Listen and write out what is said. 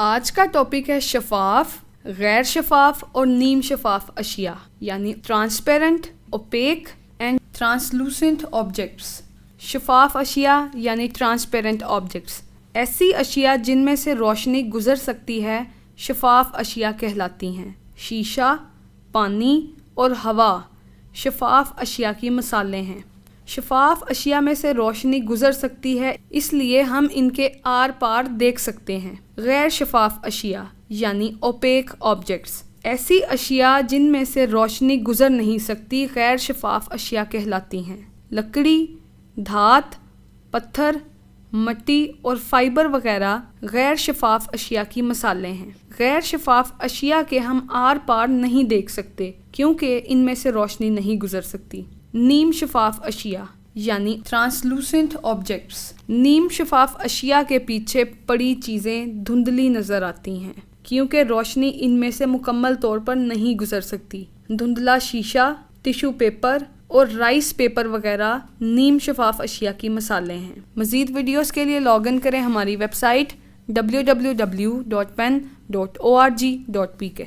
آج کا ٹاپک ہے شفاف، غیر شفاف اور نیم شفاف اشیاء یعنی transparent, OPEC and translucent objects. شفاف اشیاء یعنی ٹرانسپیرنٹ آبجیکٹس ایسی اشیاء جن میں سے روشنی گزر سکتی ہے شفاف اشیاء کہلاتی ہیں۔ شیشہ، پانی اور ہوا شفاف اشیاء کی مثالیں ہیں۔ شفاف اشیاء میں سے روشنی گزر سکتی ہے، اس لیے ہم ان کے آر پار دیکھ سکتے ہیں۔ غیر شفاف اشیاء یعنی اوپیک آبجیکٹس ایسی اشیاء جن میں سے روشنی گزر نہیں سکتی غیر شفاف اشیاء کہلاتی ہیں۔ لکڑی، دھات، پتھر، مٹی اور فائبر وغیرہ غیر شفاف اشیاء کی مثالیں ہیں۔ غیر شفاف اشیاء کے ہم آر پار نہیں دیکھ سکتے کیونکہ ان میں سے روشنی نہیں گزر سکتی۔ نیم شفاف اشیاء یعنی ٹرانسلوسنٹ آبجیکٹس نیم شفاف اشیاء کے پیچھے پڑی چیزیں دھندلی نظر آتی ہیں کیونکہ روشنی ان میں سے مکمل طور پر نہیں گزر سکتی۔ دھندلا شیشہ، ٹیشو پیپر اور رائس پیپر وغیرہ نیم شفاف اشیاء کی مثالیں ہیں۔ مزید ویڈیوز کے لیے لاگ ان کریں ہماری ویب سائٹ www.pen.org.pk